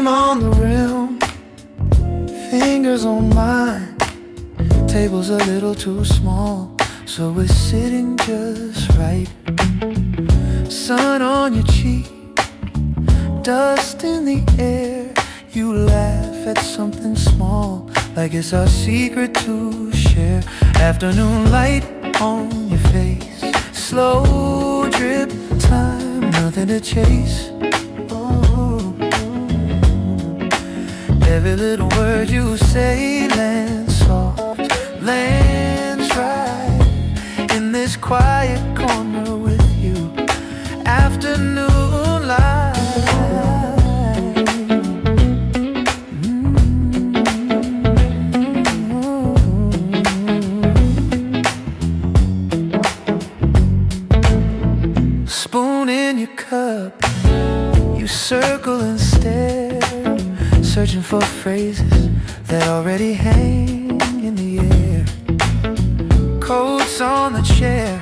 Name on the rim, fingers on mine. Table's a little too small, so we're sitting just right. Sun on your cheek, dust in the air. You laugh at something small, like it's our secret to share. Afternoon light on your face, slow drip time, nothing to chase. Oh, every little word you say lands soft, lands right in this quiet corner with you. Afternoon light. Spoon in your cup, you circle and stare, searching for phrases that already hang in the air. Coats on the chair,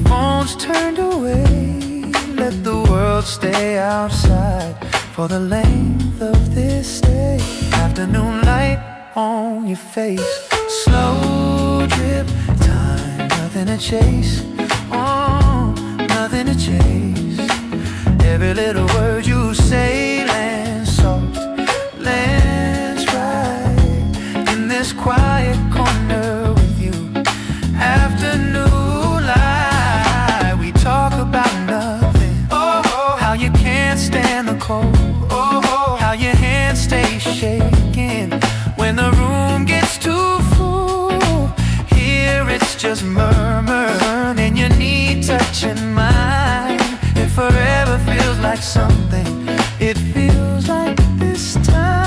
phones turned away. Let the world stay outside for the length of this day. Afternoon light on your face, slow drip time, nothing to chase. Oh, nothing to chase. Every little word you say lands soft, lands right in this quiet corner with you. Afternoon light, we talk about nothing. Oh, how you can't stand the cold. Oh, how your hands stay shaking when the room gets too full. Here it's just murmur, and you need touching mine. It forever feels like something, it feels like this time.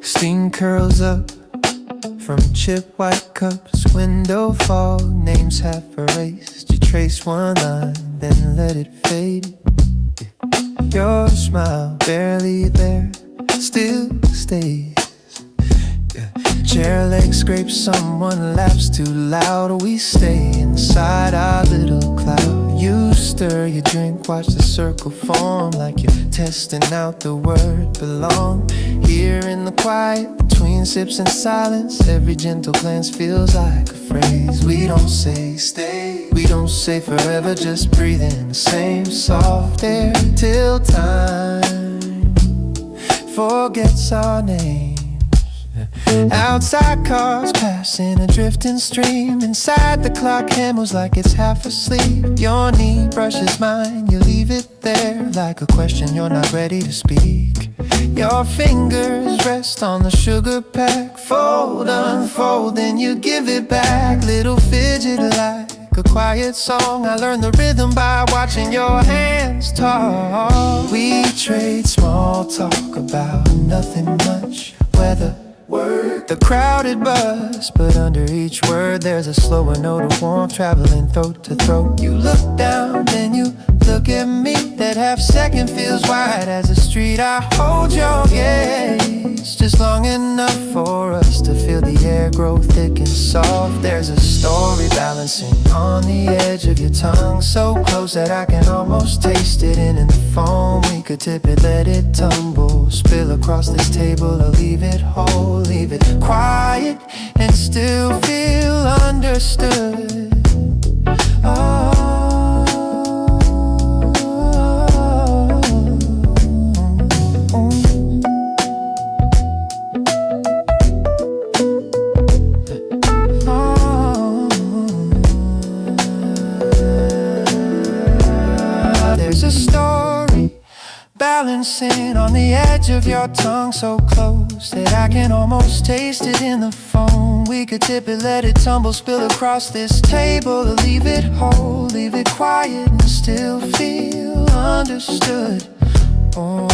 Steam curls up from chip white cups. Window fog, names half erased. You trace one line, then let it fade. Your smile, barely there, still stays. Chair leg scrapes, someone laughs too loud. We stay inside our little cloud. You stir your drink, watch the circle form, like you're testing out the word belong. Here in the quiet, between sips and silence, every gentle glance feels like a phrase. We don't say stay, we don't say forever, just breathe in the same soft air till time forgets our name. Outside cars passing a drifting stream. Inside the clock hammers like it's half asleep. Your knee brushes mine, you leave it there like a question you're not ready to speak. Your fingers rest on the sugar pack. Fold, unfold, then you give it back. Little fidget like a quiet song. I learned the rhythm by watching your hands talk. We trade small talk about nothing much. Weather, word, the crowded bus, but under each word there's a slower note of warmth traveling throat to throat. You look down, then you look at me. That half second feels wide as a street. I hold your gaze just long enough for us to feel the air grow thick and soft. There's a story balancing on the edge of your tongue, so close that I can almost taste it. And in the foam we could tip it, let it tumble, spill across this table or leave it whole. Leave it quiet and still feel understood. Oh, dancing on the edge of your tongue, so close that I can almost taste it in the foam. We could tip it, let it tumble, spill across this table, or leave it whole, leave it quiet and still feel understood. Oh,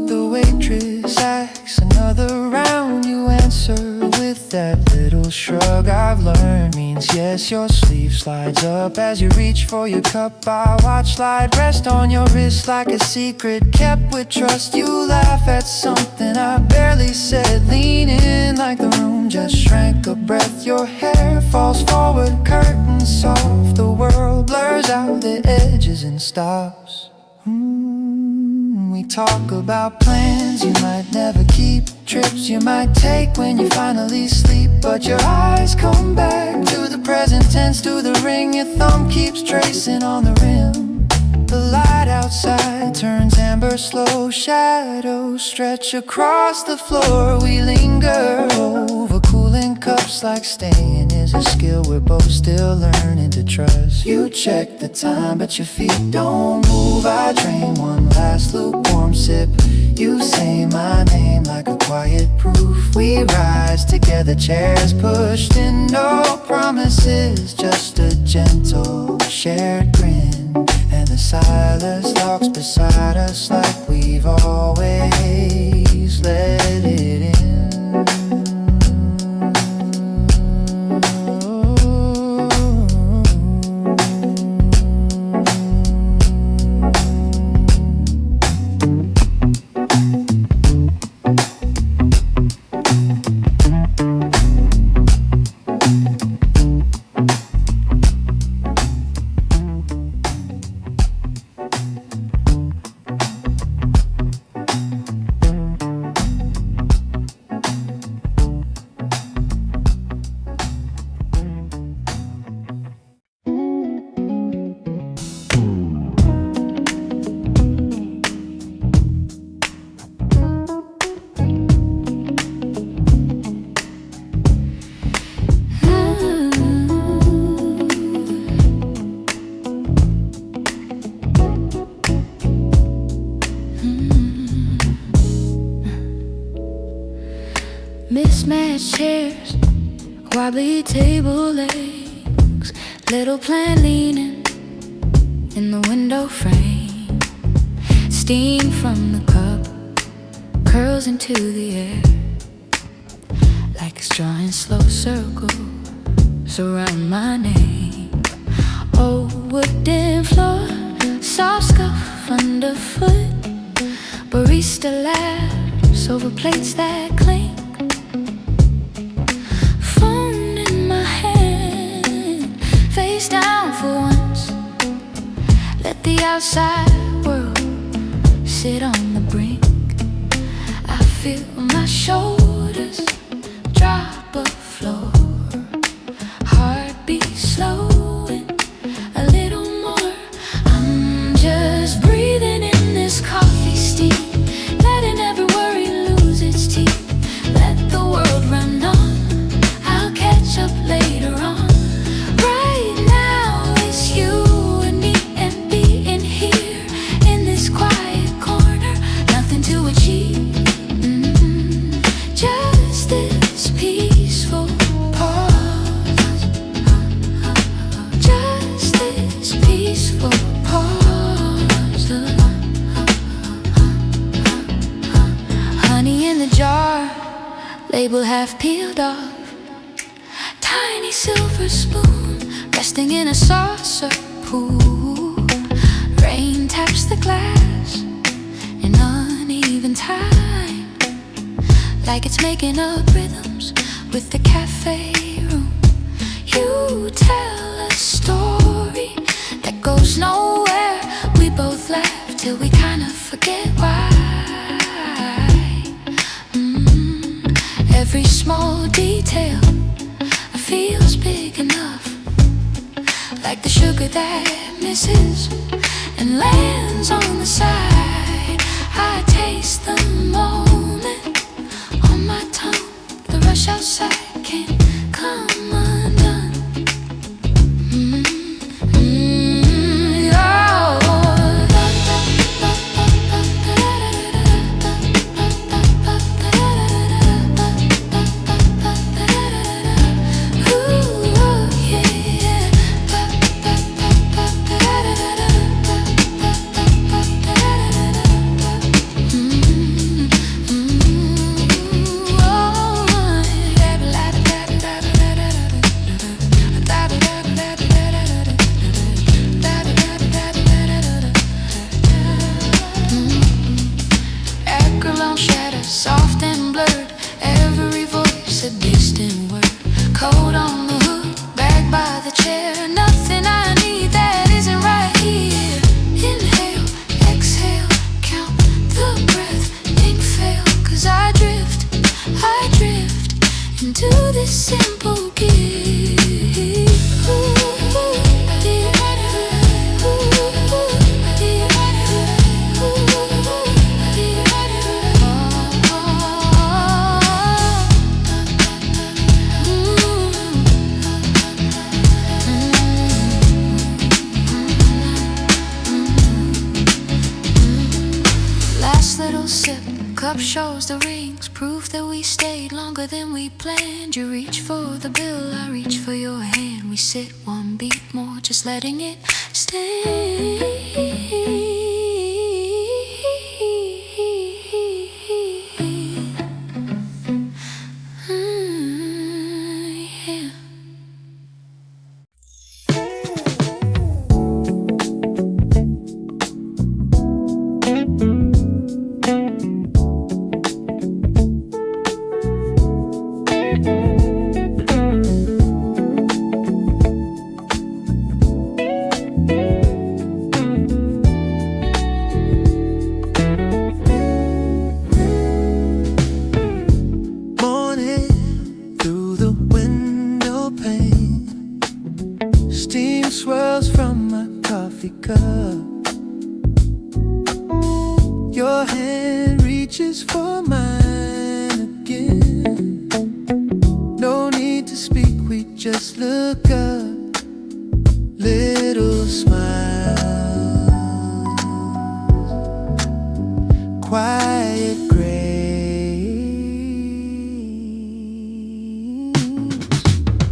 the waitress asks another round, you answer with that little shrug I've learned means yes. Your sleeve slides up as you reach for your cup. I watch slide rest on your wrist like a secret kept with trust. You laugh at something I barely said, lean in like the room just shrank a breath. Your hair falls forward, curtains soft, the world blurs out the edges and stops. We talk about plans you might never keep, trips you might take when you finally sleep. But your eyes come back to the present tense, to the ring your thumb keeps tracing on the rim. The light outside turns amber slow, shadows stretch across the floor. We linger over cooling cups like staying is a skill we're both still learning to trust. You check the time but your feet don't move. I drain one last lukewarm sip. You say my name like a quiet proof. We rise together, chairs pushed in, no promises, just a gentle shared grin. And the silence locks beside us like we've always let it in. Mismatched chairs, wobbly table legs, little plant leaning in the window frame. Steam from the cup curls into the air like it's drawing slow circles around my name. Oh, wooden floor, soft scuff underfoot, barista laughs over plates that clink. Phone in my hand, face down for once. Let the outside world sit on the brink. I feel my shoulders drop a floor, heartbeat slowing a little more. I'm just breathing in this coffee steam, letting every worry lose its teeth. Let the world run on, I'll catch up later on. Right now it's you and me and being here in this quiet corner. Nothing to achieve, just this peaceful pause. Just this peaceful pause. Honey in the jar, label half peeled off. Tiny silver spoon resting in a saucer pool. Rain taps the glass in uneven time, like it's making up rhythms with the cafe room. You tell a story that goes nowhere. We both laugh till we kind of forget why. Every small detail feels big enough, like the sugar that misses and lands on the side. I taste the moment on my tongue. The rush outside can't come undone. into this simple gift. Last little sip, cup shows the rings, proof that we stayed longer than we planned. You reach for the bill, I reach for your hand. We sit one beat more, just letting it yeah. Steam swirls from my coffee cup. Your hand reaches for mine again. No need to speak, we just look up. Little smiles, quiet grace.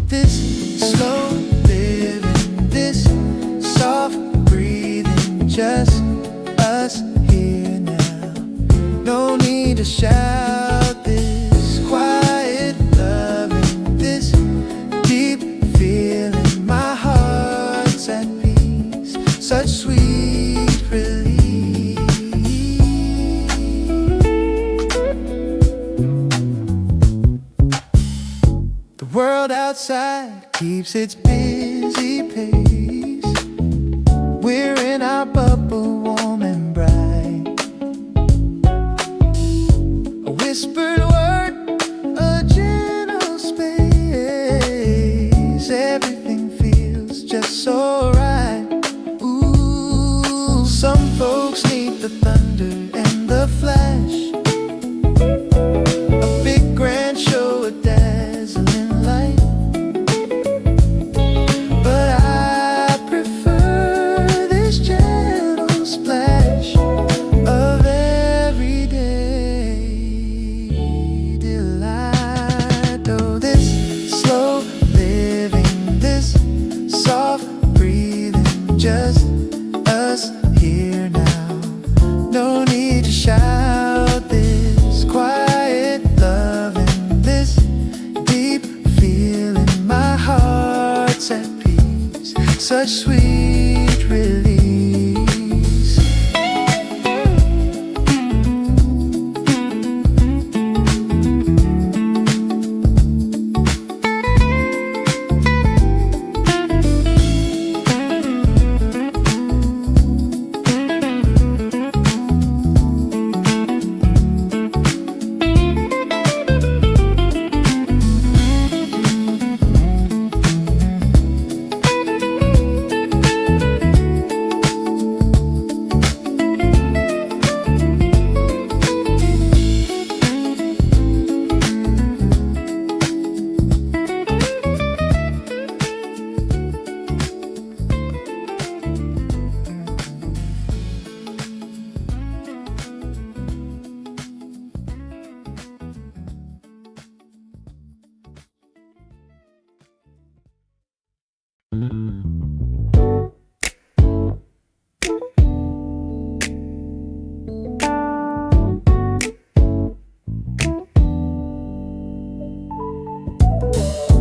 This slow living, this soft breathing, just us here now. No need to shout, this quiet loving, this deep feeling. My heart's at peace, such sweet relief. The world outside keeps its busy pace. We're in our bubble, warm and bright. A whispered word, a gentle space. Everything feels just so right. Ooh, some folks need the thunder and the flash. A big grand show, a dazzling light. But I prefer this gentle splash of everyday delight. Oh, this slow living, this soft breathing, just us here now. No need to shout, this quiet loving, this deep feeling. My heart's at peace, such sweet release.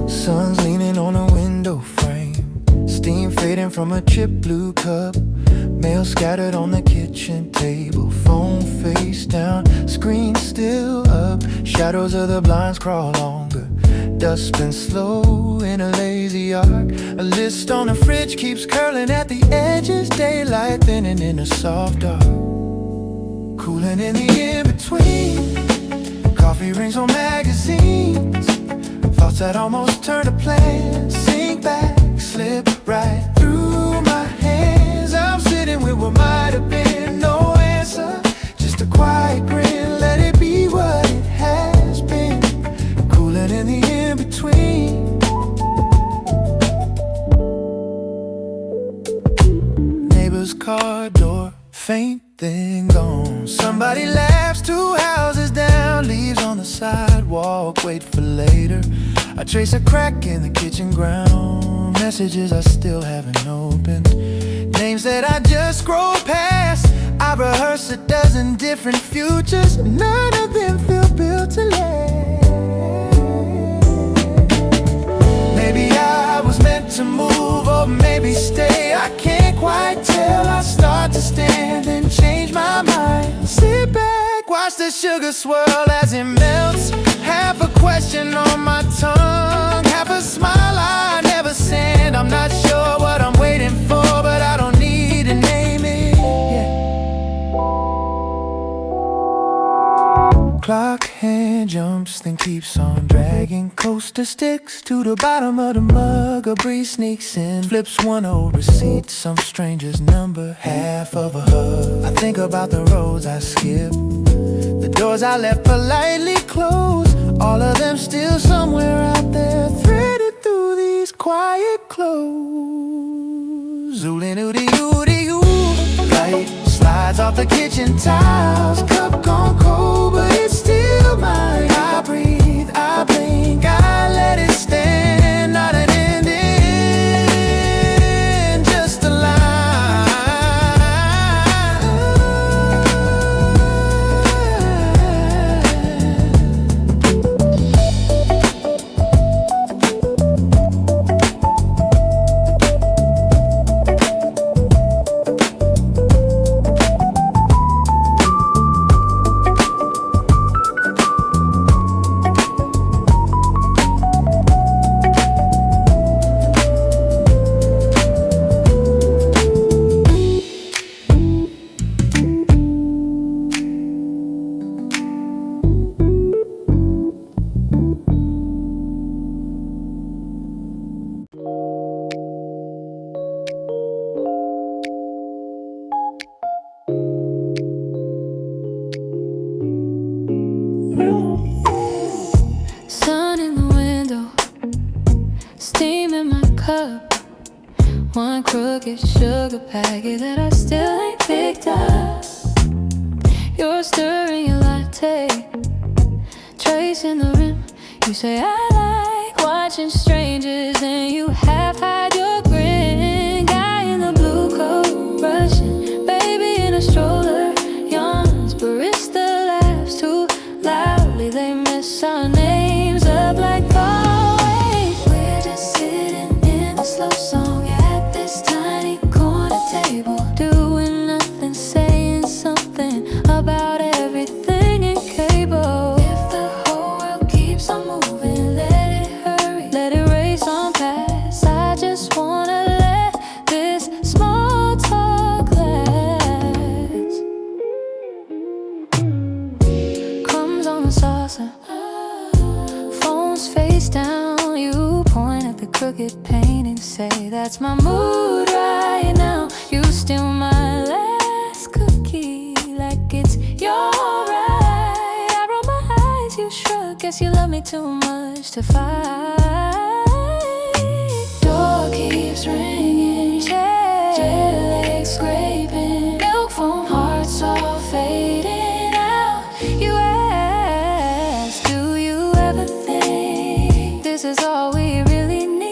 Sun's leaning on a window frame, steam fading from a chipped blue cup. Mail scattered on the kitchen table, phone face down, screen still up. Shadows of the blinds crawl longer, dustbin slow in a lazy arc. A list on the fridge keeps curling at the edges, daylight thinning in a soft dark. Cooling in the in-between, coffee rings on magazines. notes that almost turn to plans. Sink back, slip right through my hands. I'm sitting with what might have been no answer, just a quiet grin. Let it be what it has been, cooling in the in-between. Neighbor's car door, faint then gone. Somebody laughs 2 houses down, leaves on the sidewalk, wait for later. I trace a crack in the kitchen ground, messages I still haven't opened, names that I just scroll past. I rehearse 12 different futures, none of them feel built to last. Maybe I was meant to move, or maybe stay, I can't quite tell. I start to stand and change my mind. Sit back, watch the sugar swirl as it melts. Half a question on my tongue, half a smile I never send. I'm not sure what I'm waiting for, but I don't need to name it. Clock hand jumps, then keeps on dragging. Coaster sticks to the bottom of the mug. A breeze sneaks in, flips one old receipt, some stranger's number, half of a hug. I think about the roads I skipped, the doors I left politely closed, all of them still somewhere out there, threaded through these quiet clothes. Oodie-oodie-oodie-oo. Light slides off the kitchen tiles, cup gone cold, but it's still mine. I breathe, I blink, I let it stand. Not an ending, just a line. Sun in the window, steam in my cup, one crooked sugar packet that I still ain't picked up. You're stirring your latte, tracing the rim. You say I like watching strangers, and you half hide your grin. Guy in the blue coat, rushing, baby in a stroller, yawns. Barista laughs too loudly, they miss our names up like always. We're just sitting in a slow song at this tiny corner table, doing nothing, saying something about everything in cable. If the whole world keeps on moving, let it hurry, let it race on past. I just wanna let this small talk last. Crumbs on the saucer, phone's face down. You point at the crooked painting, say that's my mood right now. You steal my last cookie like it's your right. I roll my eyes, you shrug, guess you love me too much to fight. Door keeps ringing, jet lag scraping, milk foam hearts all fading out. You ask, do you ever think this is all we really need?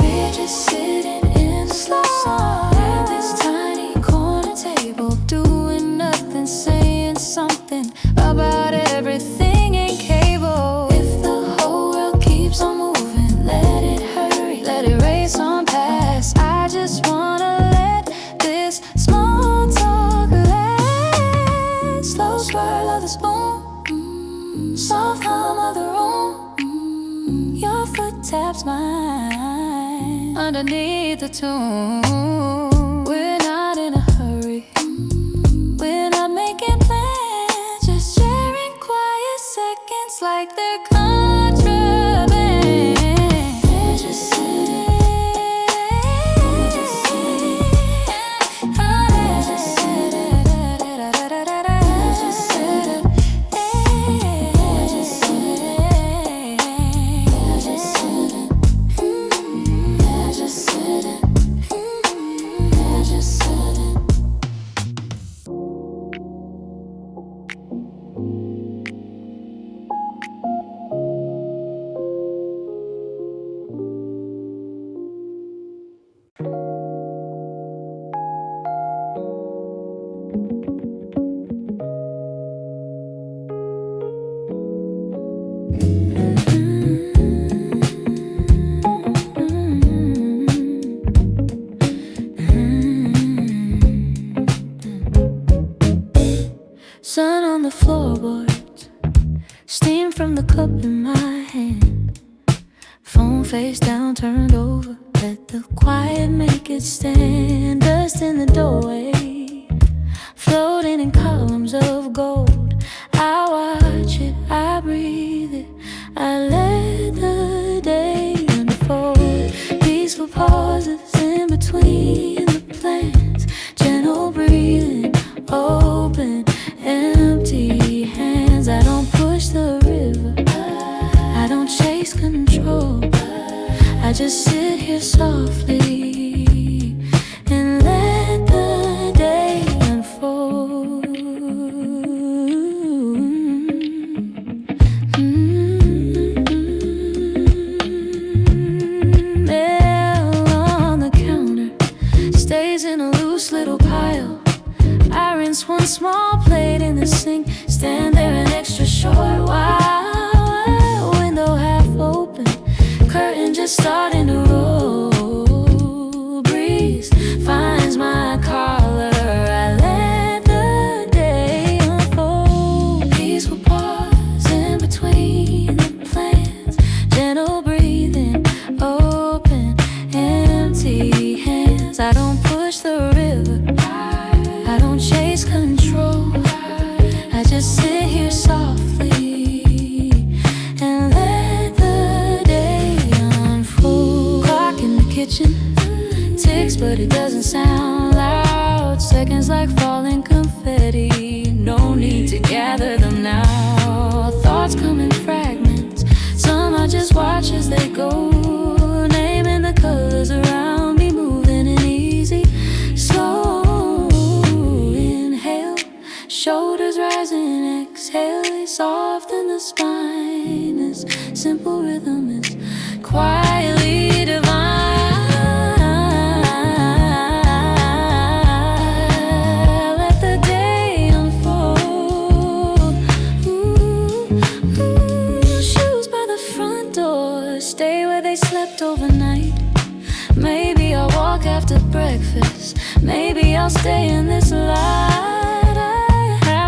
We're just sitting in a slow song at this tiny corner table, doing nothing, saying something about everything in cable. If the whole world keeps on moving, let it hurry, let it race on past. I just wanna let this small talk last. Slow swirl of the spoon, soft hum of the room, your foot taps mine underneath the tune. We're not in a hurry, we're Sun on the floorboards, steam from the cup in my hand. Phone face down, turned over, let the quiet make it stand. Dust in the doorway, floating in columns of gold. I watch it, I breathe it, I let the day unfold. Peaceful pauses in between the plans, gentle breathing, open, empty hands. I don't push the river, I don't chase control. I just sit here softly and let the day unfold. Mail on the counter stays in a loose little pile. I rinse one small plate in the sink, stand there an extra short while. Window half open, curtain just starting to roll. Breeze finds my collar, I let the day unfold. Peaceful pause in between the plans, gentle breathing, open, empty hands. I don't push the river, I don't chase control. I just sit here softly and let the day unfold. Clock in the kitchen ticks, but it doesn't sound loud. Seconds like falling confetti, no need to gather them now. Thoughts come in fragments, some I just watch as they go. Naming the colors around me, moving in easy, slow. Shoulders rising, exhale, soften the spine. This simple rhythm is quietly divine. Let the day unfold. Shoes by the front door, stay where they slept overnight. Maybe I'll walk after breakfast, maybe I'll stay in this light.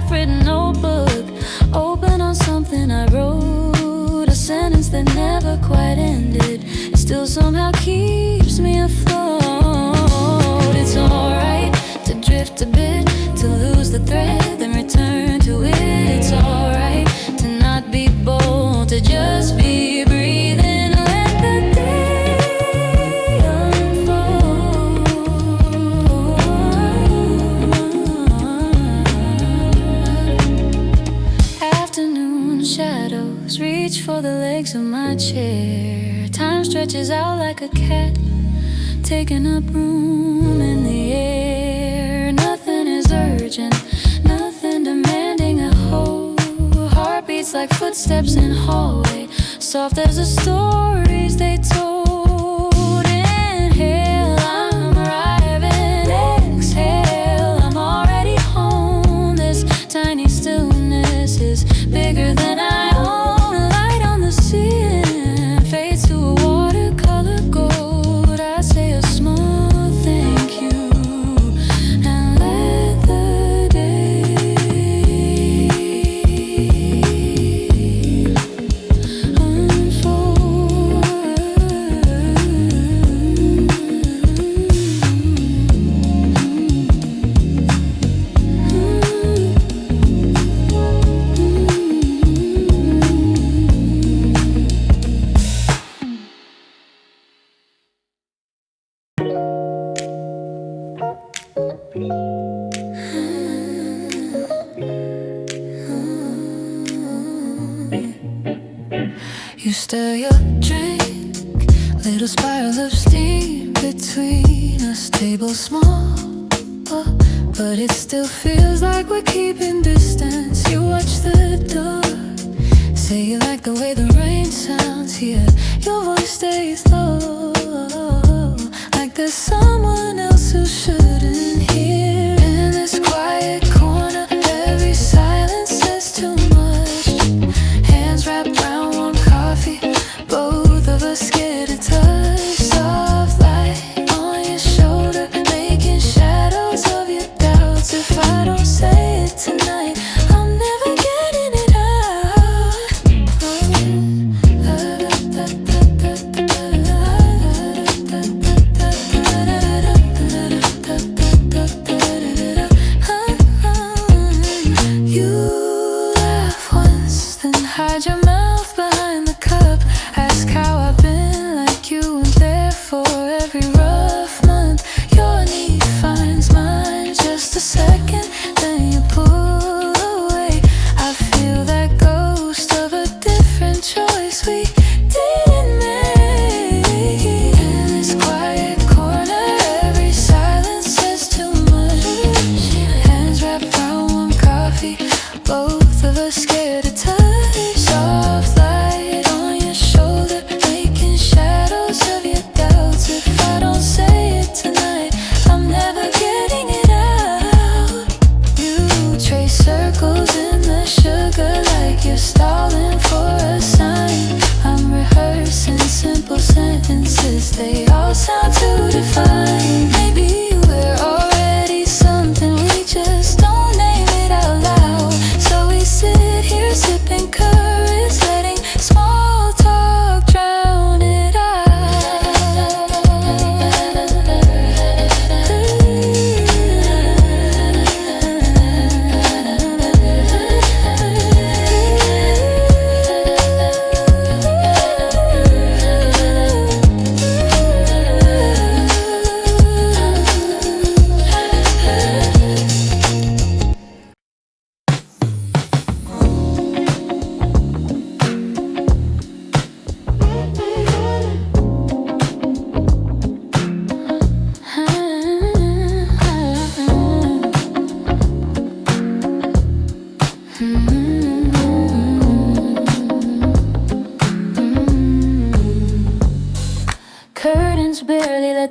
Written notebook, open on something I wrote. A sentence that never quite ended, it still somehow keeps me afloat. It's alright to drift a bit, to lose the thread, then return to it. It's alright to not be bold, to just be breathing. Let the day unfold. Afternoon shadows reach for the legs of my chair. Time stretches out like a cat, taking up room in the air. Nothing is urgent, nothing demanding a hold. Heartbeats like footsteps in hallway, soft as the stories they told. Inhale, I'm arriving. Exhale, I'm already home. This tiny stillness is bigger than I own. Light on the ceiling fades to a watercolor gold. I say a small thank you and let the day unfold. You stir your drink, little spiral of steam between us. Table small, but it still feels like we're keeping distance. You watch the door, say you like the way the rain sounds here. Your voice stays low, like there's someone else who shouldn't hear. In this quiet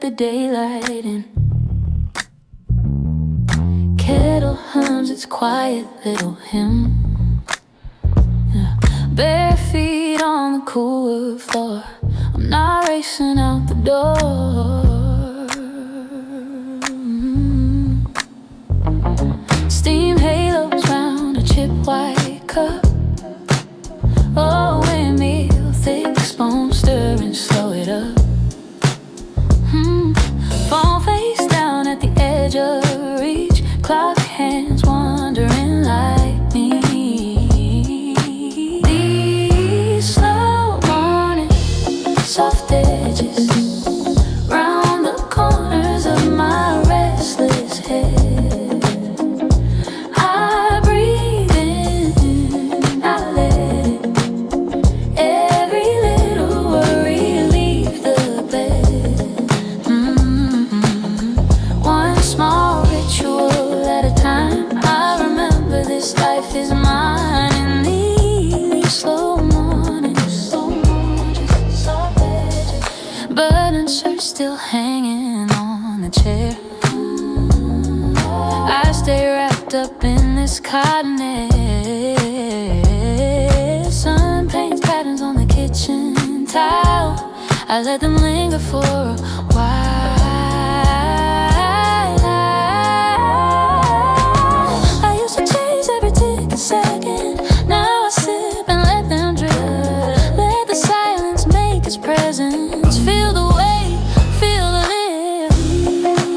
the daylight in. Kettle hums its quiet little hymn. Bare feet on the cool floor. I'm not racing out the door. Steam halos round a chip white cup. Oh, windmill, thick spoon, stir and slow it up. Phone face down at the edge of reach. Clock hands wandering like me. These slow mornings, soft edges round the corners of my restless head. I breathe in, I let it. Every little worry leave the bed. One small ritual at a time. I remember this life is mine in these slow mornings. Button shirt still hanging on the chair. I stay wrapped up in this cotton air. Sun paints patterns on the kitchen tile. I let them linger for a while. I used to chase every tick a second. Now I sip and let them drift. Let the silence make its presence. Feel the weight, feel the lift.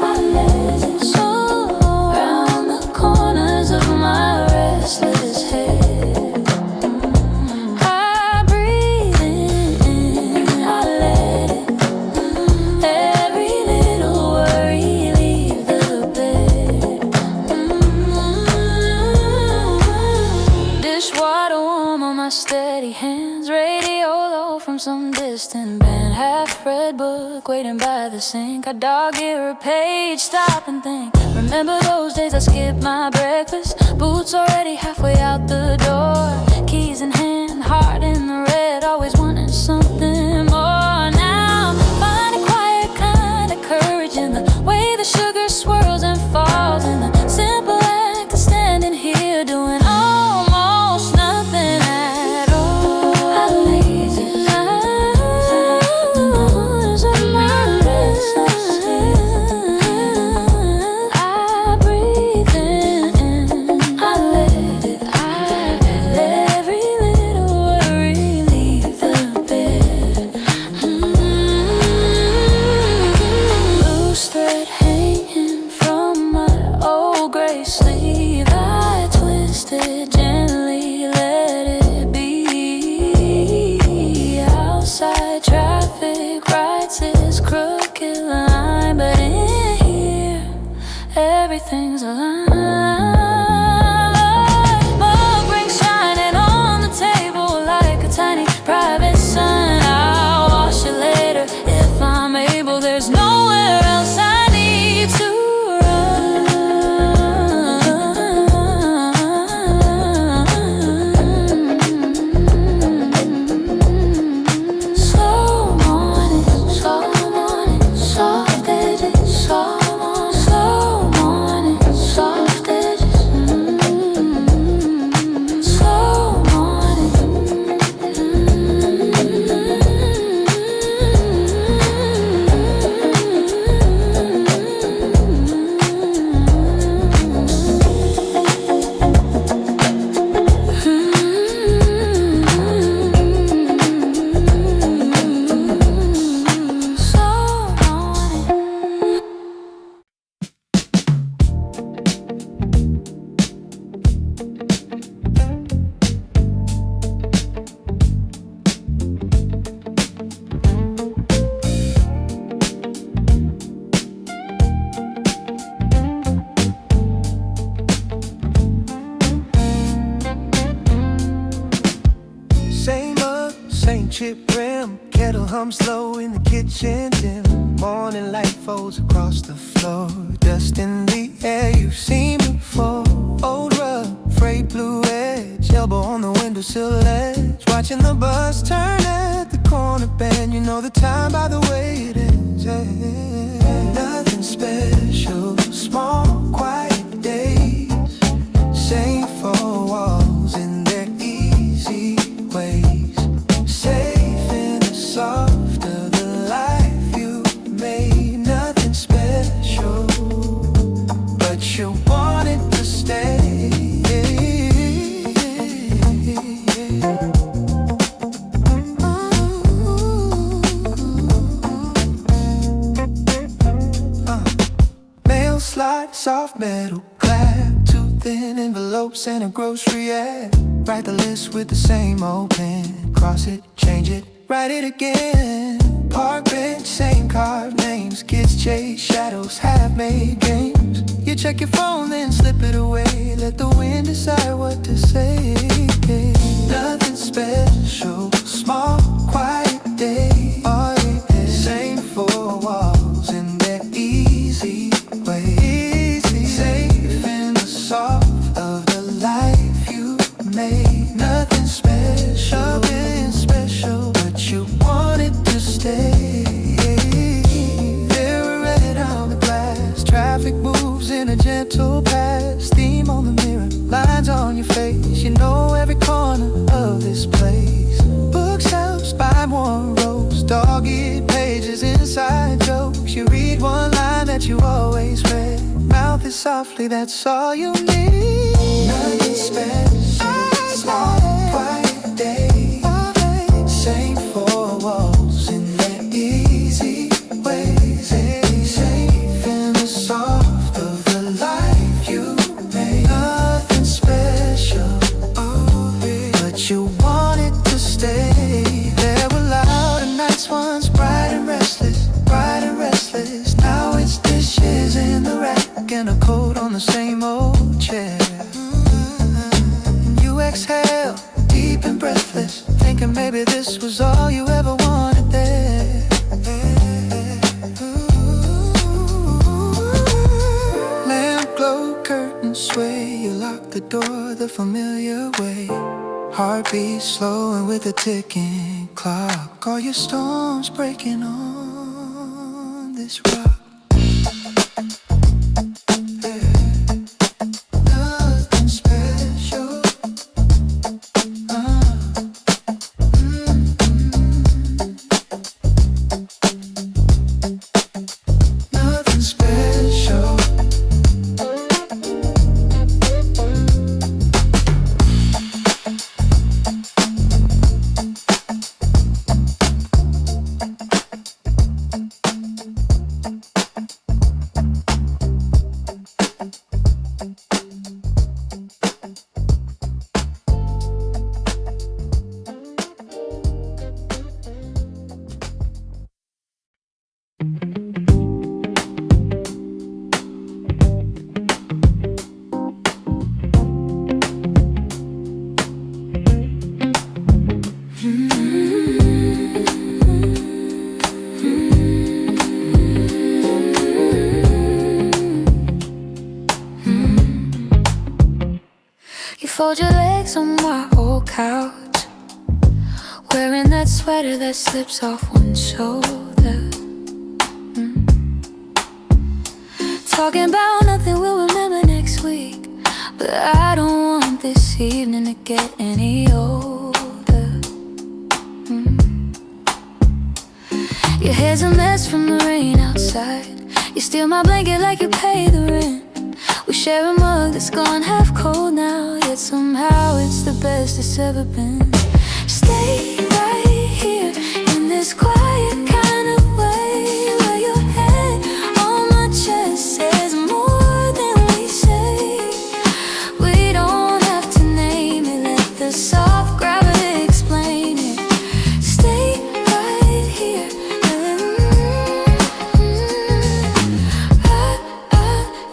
I let it soar round the corners of my restless head. I breathe in, I let it. Every little worry leave the bed. Dishwater warm on my steady hands. Radio low from some distant band. Half-read book waiting by the sink. I dog-ear a page, stop and think. Remember those days I skipped my breakfast. Boots already halfway out the door. Keys in hand, heart in the red. Always wanting something more. Now find a quiet kind of courage in the way the sugar swirls and falls. In the simple act of standing here doing almost nothing at all. I lazy eyes of my restless head. I breathe in, I let it. Every little worry leave the bed. Loose thread hanging from my old gray sleeve. I twist it gently, let it be. Outside traffic writes its crooked line, but in here everything's aligned. Mug rings shining on the table like a tiny private sun. I'll wash it later if I'm able. There's nowhere else I need to run. Slow morning, soft edges. Slow morning, soft edges. Slow morning. chip rim, kettle hums low in the kitchen dim. Morning light folds across the floor, dust in the air you've seen before. Old rug, frayed blue edge, elbow on the windowsill ledge. Watching the bus turn at the corner bend, you know the time by the way it ends, yeah. wanted to stay. Mail slide, soft metal clad, too thin envelopes and a grocery ad. Write the list with the same old pen. Cross it, change it, write it again. Park bench, same carved names. Kids chase shadows, half-made games. You check your phone, then slip it away. Let the wind decide what to say. Nothing special, small, quiet day. Oh, yeah. Same four walls in their easy way. Safe in the soft of the life you made. Nothing special, but you wanted to stay. There red on the glass, traffic moves in a gentle pass. Steam on the mirror, lines on your face. You know every corner of this place. Bookshelves by one rows, dog-eared pages, inside jokes. You read one line that you always read. Mouth is softly, that's all you need. Nothing special, small, quiet day. Same four walls in their easy ways. Safe in the soft of the life you made. Nothing special, but you wanted to stay. There were louder nights once, bright and restless, bright and restless. Now it's dishes in the rack and a coat on the same old chair. You exhale, deep and breathless, thinking maybe this was all you ever wanted there. Lamp glow, curtains sway. You lock the door the familiar way. Heartbeat slow and with a ticking clock. All your storms breaking on this rock. Nothing special. Nothing special. Fold your legs on my old couch, wearing that sweater that slips off one shoulder. Talking about nothing we'll remember next week, but I don't want this evening to get any older. Your hair's a mess from the rain outside. You steal my blanket like you pay the rent. We share a mug that's gone half cold now, yet somehow it's the best it's ever been. Stay right here in this quiet kind of way, where your head on my chest says more than we say. We don't have to name it, let the soft gravity explain it. Stay right here, right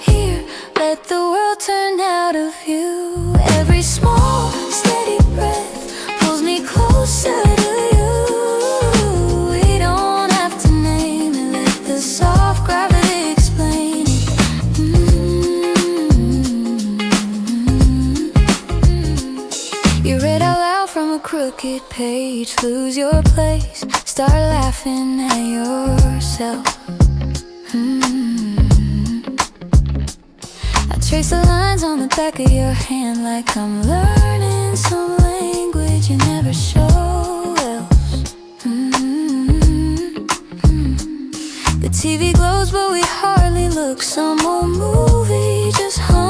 here. Let the world turn out of you. Every small, steady breath pulls me closer to you. We don't have to name it, let the soft gravity explain it. You read out loud from a crooked page, lose your place, start laughing at yourself. Trace the lines on the back of your hand like I'm learning some language you never show else. The TV glows but we hardly look. Some old movie just hung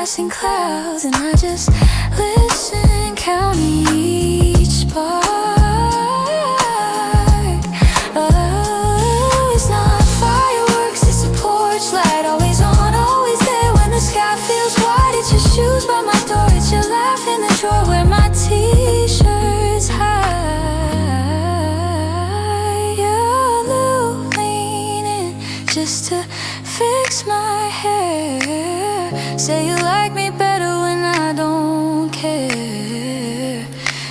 passing clouds, and I just listen, counting each spark. Oh, it's not fireworks, it's a porch light, always on, always there when the sky feels white. It's your shoes by my door, it's your laugh in the drawer where my t-shirts hide. You're illuminating just to fix my hair. Say you like me better when I don't care.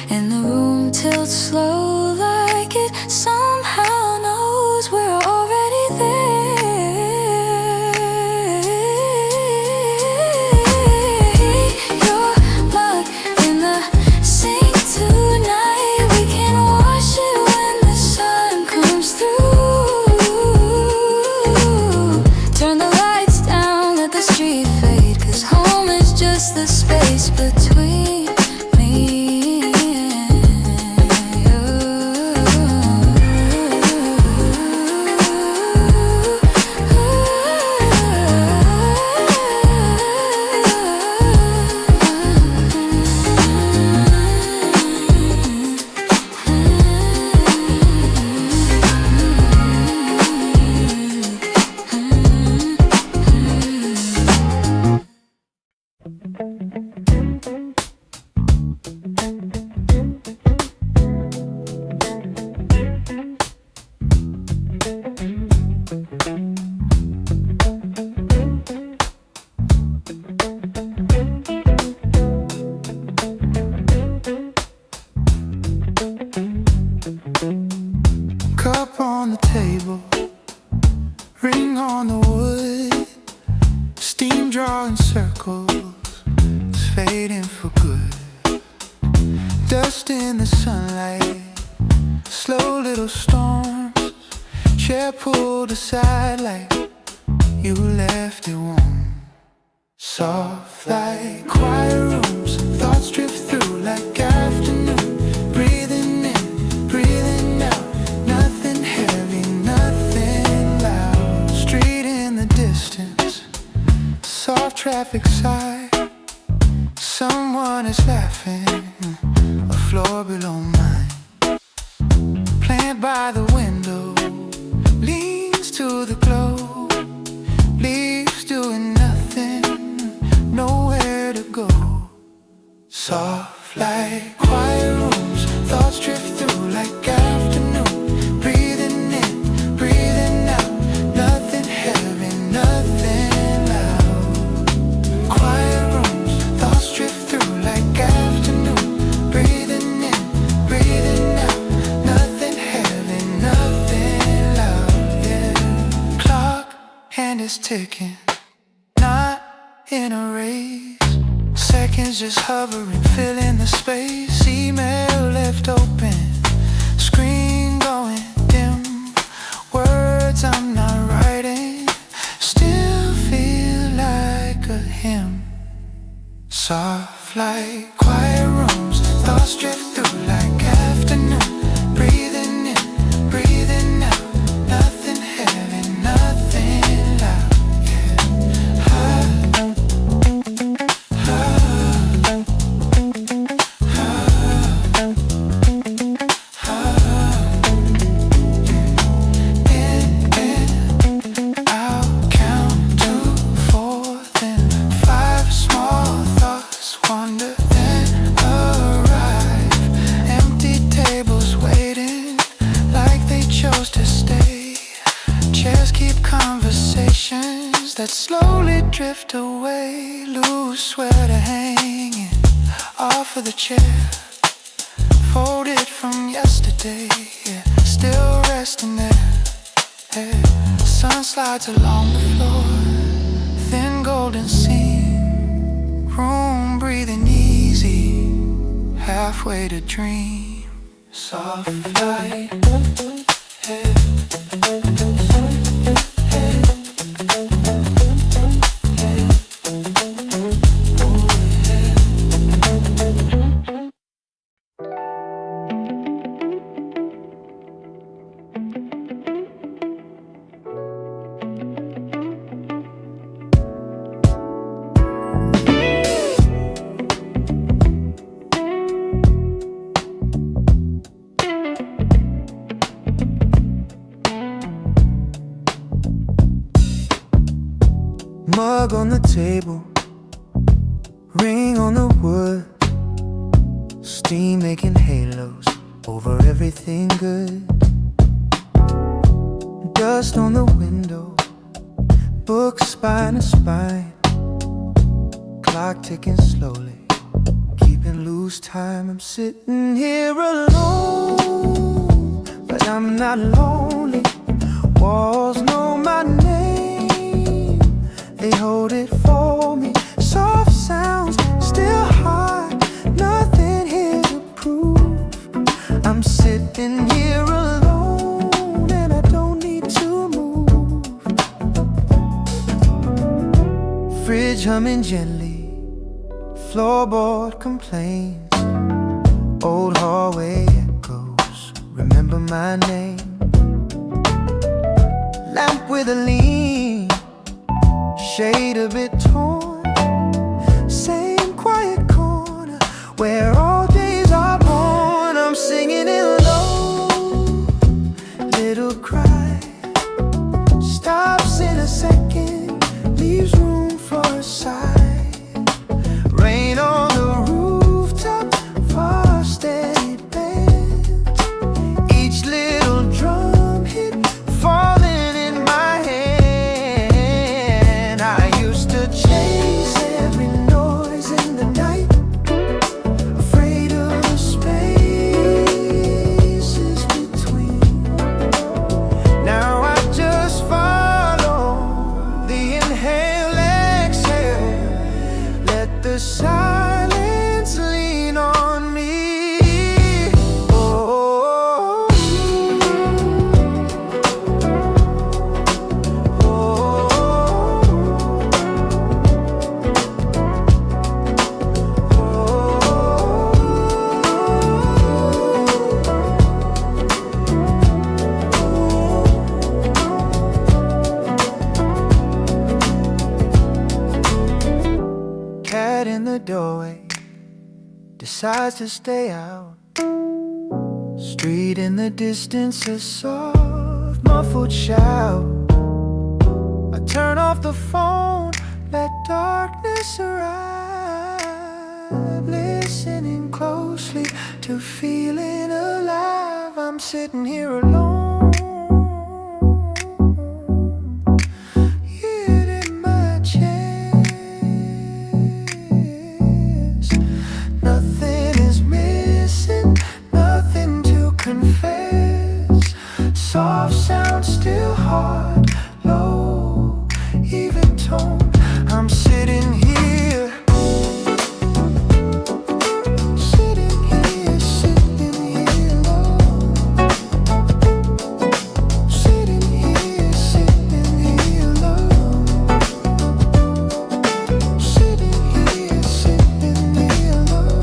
And the room tilts slow like it somehow knows we're already there. Your mug in the sink tonight, we can wash it when the sun comes through. Turn the lights down, let the street fade, 'cause home is just the space between me and you. Cup on the table, ring on the wood, steam drawing circles, it's fading for good. Dust in the sunlight, slow little storms, chair pulled aside like you left it warm. Soft like quiet rooms, thoughts drift through like afternoon. Breathing in, breathing out, nothing heavy, nothing loud. Street in the distance, soft traffic sigh. Someone is laughing, a floor below mine. Plant by the window, leans to the glow. Leaves doing nothing, nowhere to go. Soft like quiet rooms, thoughts drift through like afternoon. Breathing in, breathing out, nothing heavy, nothing loud. Quiet rooms, thoughts drift through like afternoon. Breathing in, breathing out, nothing heavy, nothing loud, yeah. Clock hand is ticking, not in a race. Seconds just hovering, filling the space. Email left open, screen going dim. Words I'm not writing still feel like a hymn. Soft like quiet rooms, thoughts drift through like afternoon. Breathing in, breathing out, nothing heavy, nothing loud, yeah. I'll count to 4, then 5 small thoughts wander, then arrive. Empty tables waiting like they chose to stay. Chairs keep conversations that slowly drift away. Loose sweater hanging off of the chair, folded from yesterday, yeah. Still resting there, yeah. Sun slides along the floor, thin golden seam. Room breathing easy, halfway to dream. Soft light, yeah. Rug on the table, ring on the wood, steam making halos over everything good. Dust on the window, books spine to spine, clock ticking slowly, keeping loose time. I'm sitting here alone, but I'm not lonely. Walls know my name, they hold it for me. Soft sounds, still hard, nothing here to prove. I'm sitting here alone and I don't need to move. Fridge humming gently, floorboard complains, old hallway echoes, remember my name. Lamp with a lean, shade a bit torn, same quiet corner where all days are born. I'm singing it low, little cry stops in a second, leaves room for a sigh. Rain on the rooftop, frosted bed, each little drum hit falling in my hand. I used to chase every noise in the night, afraid of the spaces between. Now I just follow the inhale, exhale, let the silence lean on me. Oh, cat in the doorway decides to stay out. Street in the distance, a soft muffled shout. I turn off the phone, let darkness arrive, listening closely to feeling alive. I'm sitting here alone, hid in my chest. Nothing is missing, nothing to confess. Soft sound, still hard, low, even tone. I'm sitting here, sitting here, sitting here alone. Sitting here, sitting here alone. Sitting here, sitting here alone.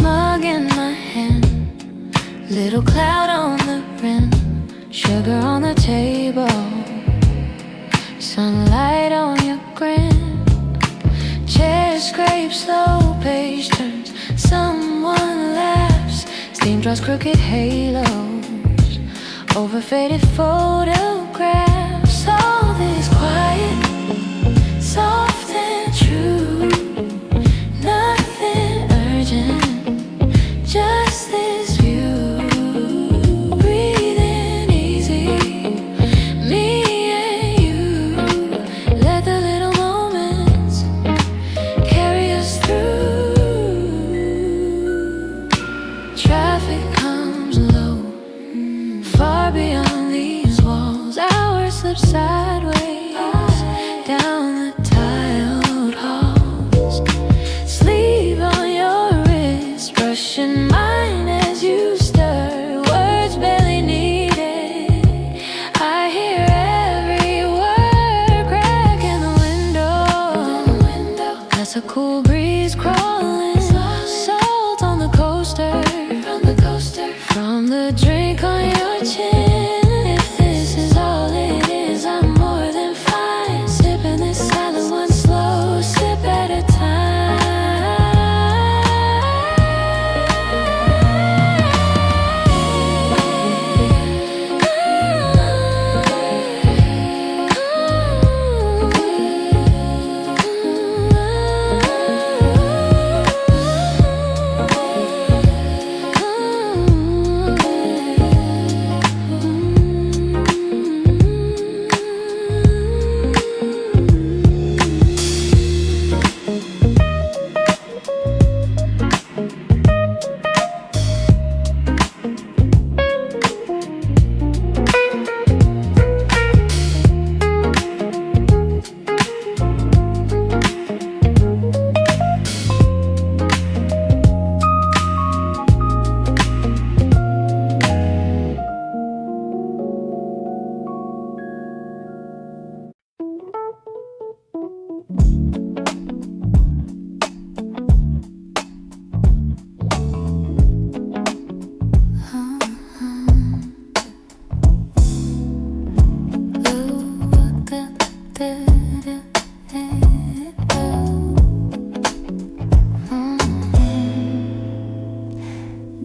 Mug in my hand, little cloud on the rim, sugar on the table, sunlight on your grin. Chair scrapes, slow page turns, someone laughs, steam draws crooked halos over faded photographs. All is quiet, soft and true. Nothing urgent, just this view. Breathing easy, me and you. Let the little moments carry us through. Traffic comes low, far beyond these walls. Hours slip sideways down the tiled halls. Sleep on your wrist, brushing mine as you stir. Words barely needed, I hear every word. Crack in the window, that's a cool breeze crawling. Salt on the coaster, from the drink on your chin. If this is all it is, I'm more than fine. Sipping this silent one, slow sip at a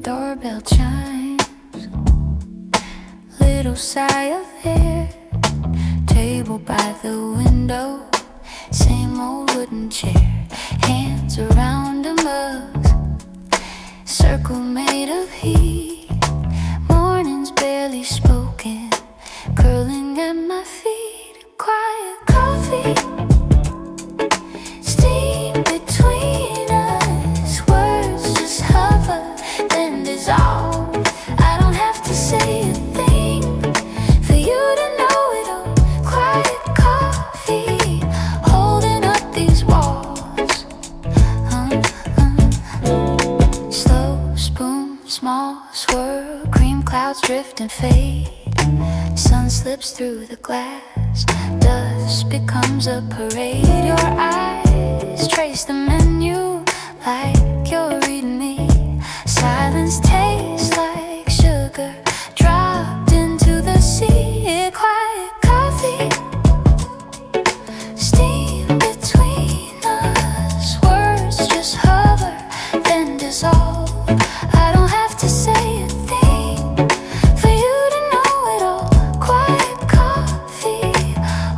doorbell chimes, little sigh of air. Table by the window, same old wooden chair. Hands around a mug, circle made of heat. Mornings barely spoken, curling at my feet. Quiet coffee, steam between us. Words just hover, then dissolve. I don't have to say a thing for you to know it all. Quiet coffee, holding up these walls. Slow spoon, small swirl, cream clouds drift and fade. Sun slips through the glass, dust becomes a parade. Your eyes trace the menu like you're reading me. Silence tastes like sugar dropped into the sea. Quiet coffee, steam between us. Words just hover, then dissolve. I don't have to say a thing for you to know it all. Quiet coffee,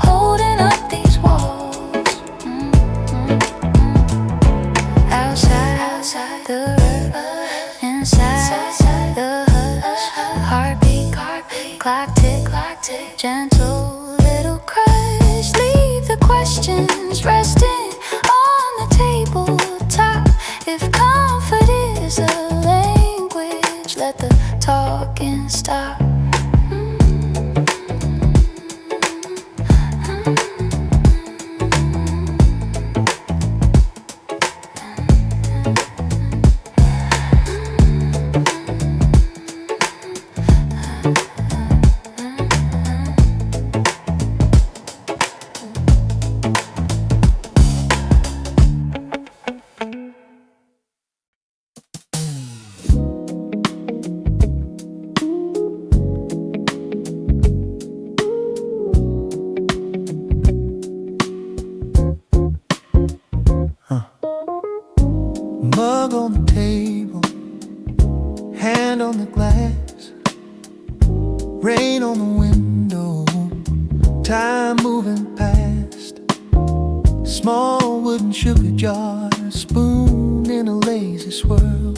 holding up these walls. Outside the earth, inside the hush. Heartbeat, clock tick, gentle little crush. Leave the questions resting on the tabletop. If comfort is a language, let the talking stop. Mug on the table, hand on the glass. Rain on the window, time moving past. Small wooden sugar jar, spoon in a lazy swirl.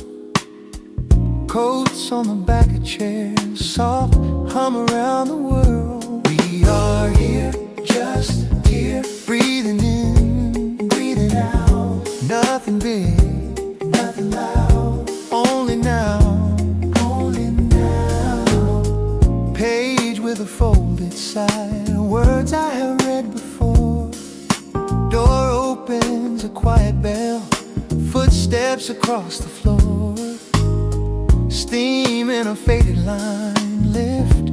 Coats on the back of chairs, soft hum around the world. We are here, just here, breathing in, breathing out. Nothing big, nothing loud, only now, only now. Page with a folded side, words I have read before. Door opens, a quiet bell, footsteps across the floor. Steam in a faded line, lift,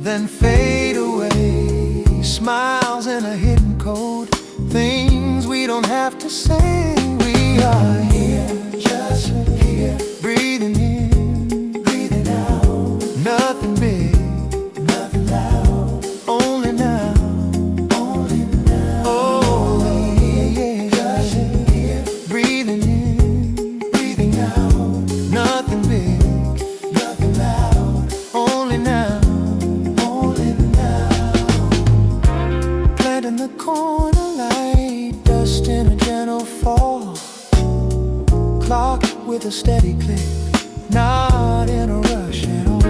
then fade away. Smiles in a hidden code, things we don't have to say. We are here, just here, breathing in, breathing out. Nothing big, nothing loud, only now, only now. Oh, yeah, just here, breathing in, breathing out. Nothing big, nothing loud, only now, only now. Plant in the corner, light dust in a gentle fall. Clock with a steady click, not in a rush at all.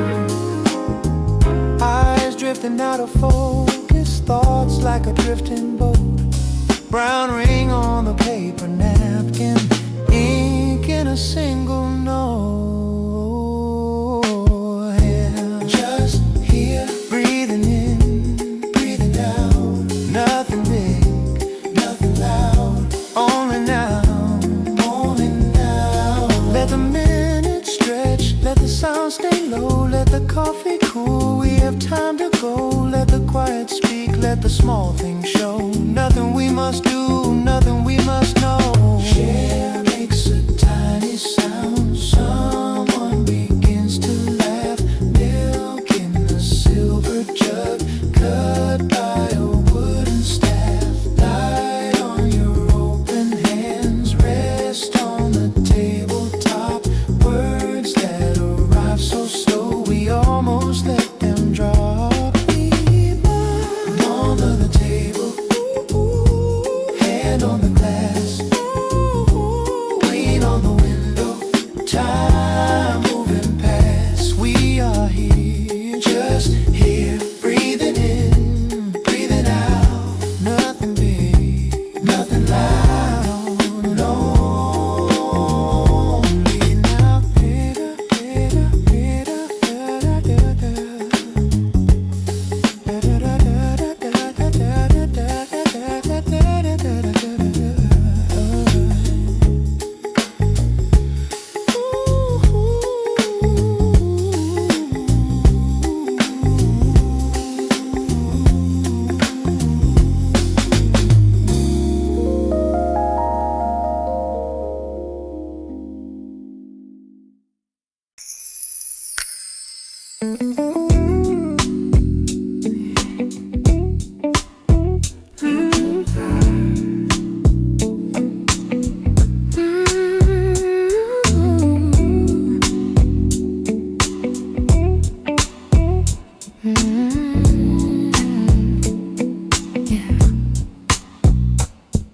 Eyes drifting out of focus, thoughts like a drifting boat. Brown ring on the paper napkin, ink in a single note. Yeah, just here, breathing in, breathing out. Nothing big, nothing loud, only now, only now. Let the minutes stretch, let the sound stay low, let the coffee cool. We have time to go, let the quiet speak, let the small things show. Nothing we must do, nothing we must know. Share makes a tiny sound, someone begins to laugh. Milk in a silver jug, cut by a wooden staff. Light on your open hands, rest on the tabletop. Words that arrive so slow, we almost let them drop. On the table, hand on the glass, lean on the window, time moving past. We are here, just here, breathing in, breathing out. Nothing big, nothing loud, only now.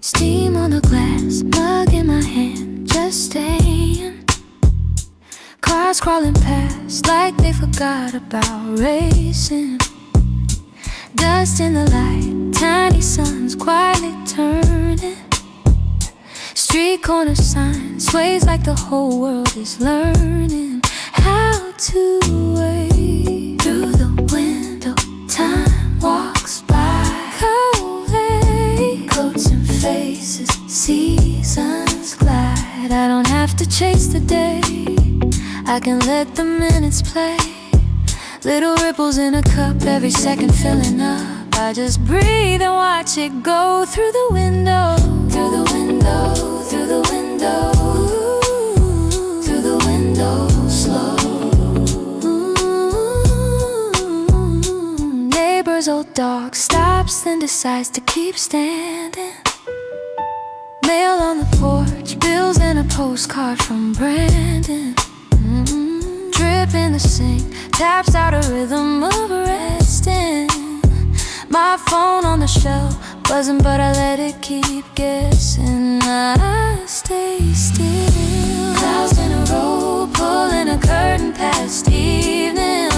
Steam on a glass, mug in my hand, just staying. Cars crawling past like they forgot about racing. Dust in the light, tiny suns quietly turning. Street corner sign sways like the whole world is learning how to wait. Through the window, time walks by. Cold coats and faces, seasons glide. I don't have to chase the day, I can let the minutes play. Little ripples in a cup, every second filling up. I just breathe and watch it go through the window. Through the window, through the window, through the window, slow. Neighbor's old dog stops, then decides to keep standing. Mail on the porch, bills and a postcard from Brandon. drip in the sink taps out a rhythm of resting. My phone on the shelf buzzing, but I let it keep guessing. I stay still. Clouds in a row, pulling a curtain past evening.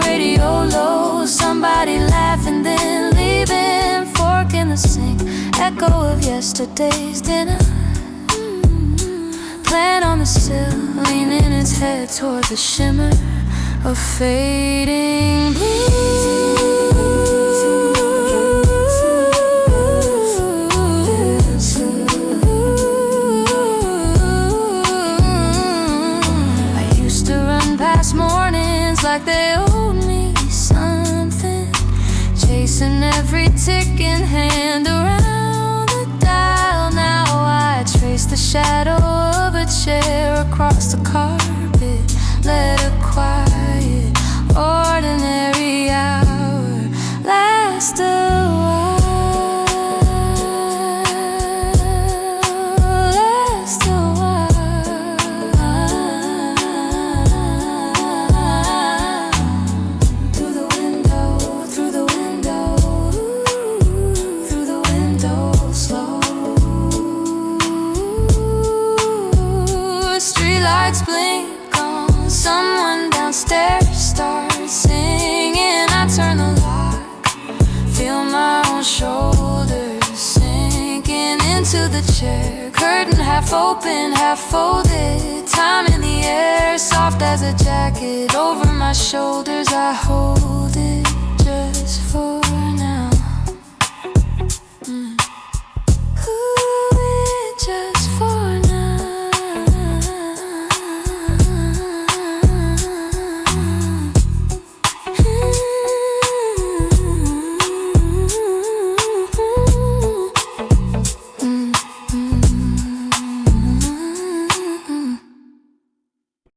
Radio low, somebody laughing, then leaving. Fork in the sink, echo of yesterday's dinner. Plant on the sill, leaning its head toward the shimmer of fading blue. I used to run past mornings like they owed me something, chasing every ticking hand around the dial. Now I trace the shadow of a chair across the carpet, let a quiet, ordinary hour last a while, last a while. Through the window, through the window, through the window, slow. Streetlights blink on someone downstairs starts singing. I turn the lock, feel my own shoulders sinking into the chair. Curtain half open, half folded, time in the air, soft as a jacket. Over my shoulders I hold